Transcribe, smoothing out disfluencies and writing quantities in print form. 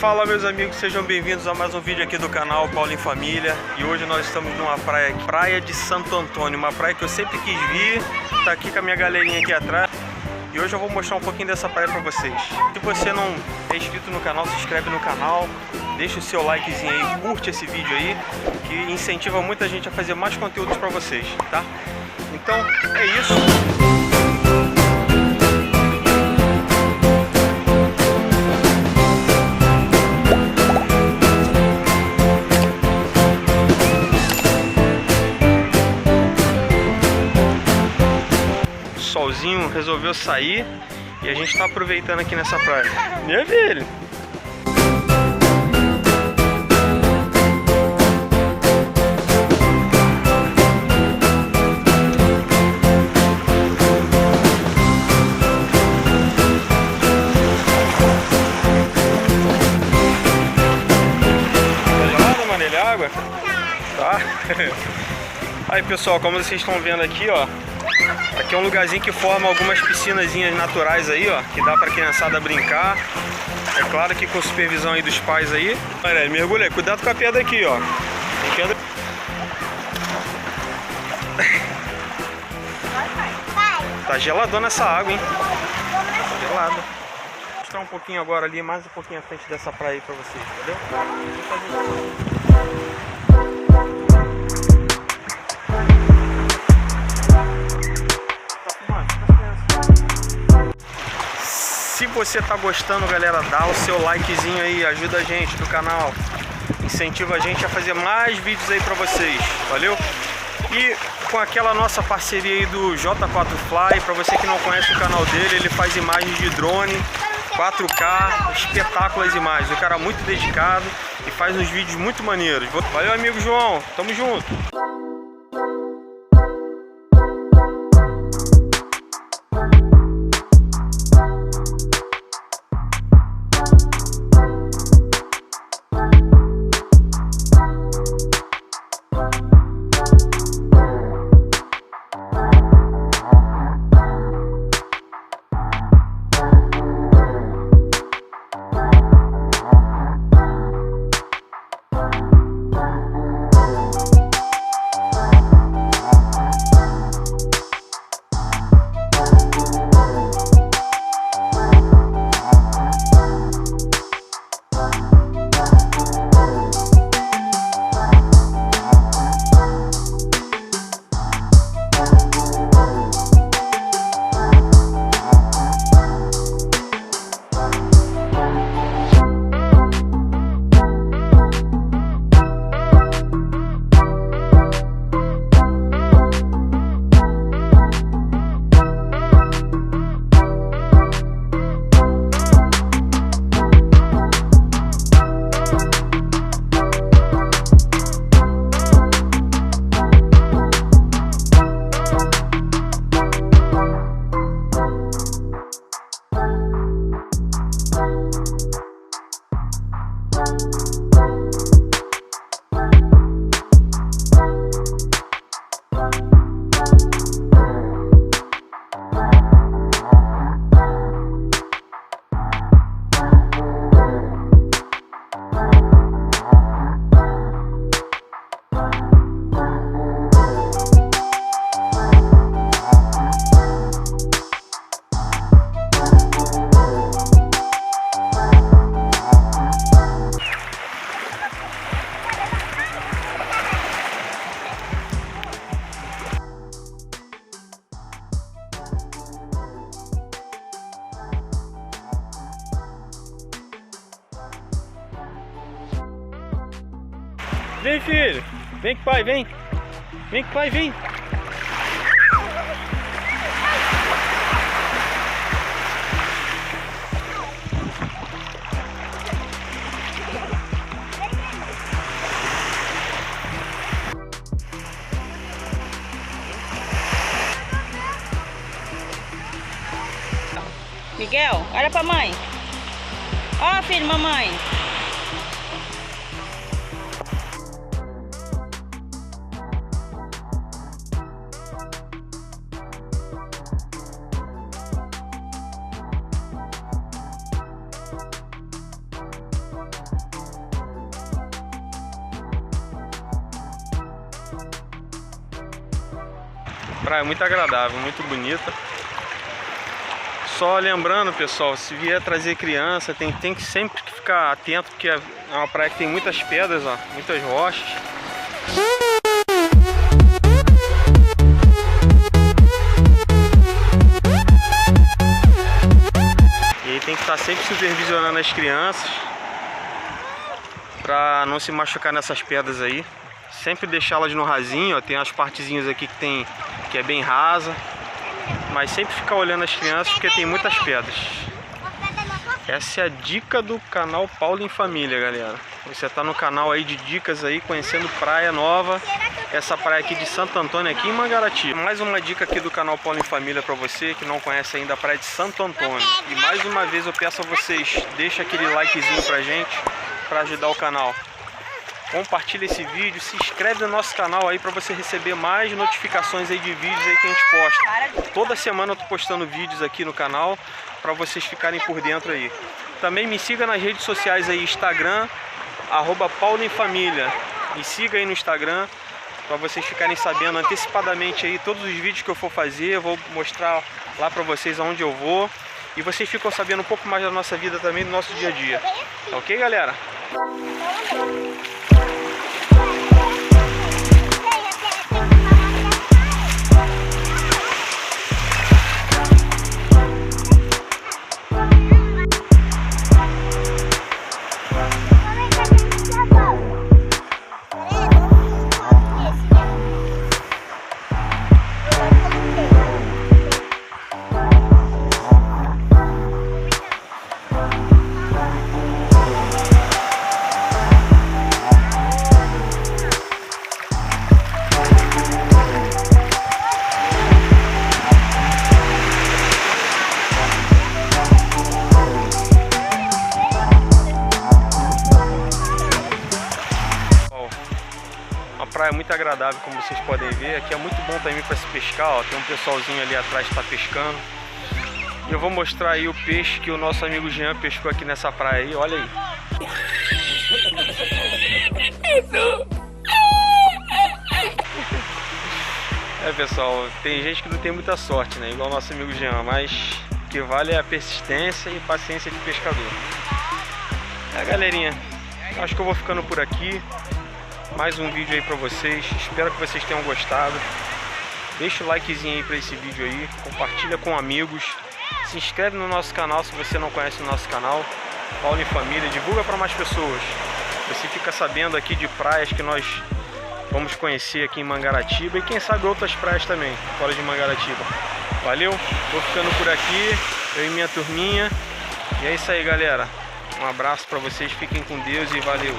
Fala meus amigos, sejam bem-vindos a mais um vídeo aqui do canal Paulo em Família. E hoje nós estamos numa praia, Praia de Santo Antônio, uma praia que eu sempre quis vir. Tá aqui com a minha galerinha aqui atrás. E hoje eu vou mostrar um pouquinho dessa praia pra vocês. Se você não é inscrito no canal, se inscreve no canal, deixa o seu likezinho aí, curte esse vídeo aí, que incentiva muita gente a fazer mais conteúdos pra vocês, tá? Então é isso. Solzinho resolveu sair e a gente tá aproveitando aqui nessa praia. Meu filho! Tá gelado, mano? Ele é água? Tá. Aí pessoal, como vocês estão vendo aqui, ó. Aqui é um lugarzinho que forma algumas piscinazinhas naturais aí, ó, que dá pra criançada brincar. É claro que com supervisão aí dos pais aí. Olha, mergulha aí, cuidado com a pedra aqui, ó. Tem pedra. Tá geladona essa água, hein? Tá gelada. Vou mostrar um pouquinho agora ali, mais um pouquinho à frente dessa praia aí pra vocês, entendeu? Se você tá gostando, galera, dá o seu likezinho aí, ajuda a gente do canal, incentiva a gente a fazer mais vídeos aí pra vocês, valeu? E com aquela nossa parceria aí do J4 Fly, pra você que não conhece o canal dele, ele faz imagens de drone, 4K, espetáculas imagens, um cara muito dedicado e faz uns vídeos muito maneiros. Valeu, amigo João, tamo junto! Vem, filho. Vem com o pai, vem. Vem com o pai, vem. Miguel, olha pra mãe. Ó, filho, mamãe. Praia muito agradável, muito bonita. Só lembrando, pessoal, se vier trazer criança, tem que sempre ficar atento, porque é uma praia que tem muitas pedras, ó, muitas rochas. E aí tem que estar sempre supervisionando as crianças para não se machucar nessas pedras aí. Sempre deixá-las no rasinho, ó, tem as partezinhas aqui que é bem rasa. Mas sempre ficar olhando as crianças porque tem muitas pedras. Essa é a dica do canal Paulo em Família, galera. Você está no canal aí de dicas aí, conhecendo praia nova. Essa praia aqui de Santo Antônio, aqui em Mangaratiba. Mais uma dica aqui do canal Paulo em Família para você que não conhece ainda a praia de Santo Antônio. E mais uma vez eu peço a vocês, deixa aquele likezinho pra gente, para ajudar o canal. Compartilha esse vídeo, se inscreve no nosso canal aí para você receber mais notificações aí de vídeos aí que a gente posta. Toda semana eu tô postando vídeos aqui no canal para vocês ficarem por dentro aí. Também me siga nas redes sociais aí, Instagram, @pauloemfamilia. Me siga aí no Instagram para vocês ficarem sabendo antecipadamente aí todos os vídeos que eu for fazer. Eu vou mostrar lá para vocês aonde eu vou. E vocês ficam sabendo um pouco mais da nossa vida também, do nosso dia a dia. Tá ok, galera? Praia muito agradável, como vocês podem ver. Aqui é muito bom também para se pescar, ó. Tem um pessoalzinho ali atrás que está pescando. E eu vou mostrar aí o peixe que o nosso amigo Jean pescou aqui nessa praia aí, olha aí. É, pessoal, tem gente que não tem muita sorte, né? Igual o nosso amigo Jean, mas o que vale é a persistência e paciência de pescador. É, galerinha, acho que eu vou ficando por aqui. Mais um vídeo aí pra vocês, espero que vocês tenham gostado. Deixa o likezinho aí pra esse vídeo aí, compartilha com amigos, se inscreve no nosso canal se você não conhece o nosso canal Paulo em Família, divulga para mais pessoas. Você fica sabendo aqui de praias que nós vamos conhecer aqui em Mangaratiba e quem sabe outras praias também, fora de Mangaratiba. Valeu, vou ficando por aqui, eu e minha turminha. E é isso aí, galera, um abraço pra vocês, fiquem com Deus e valeu!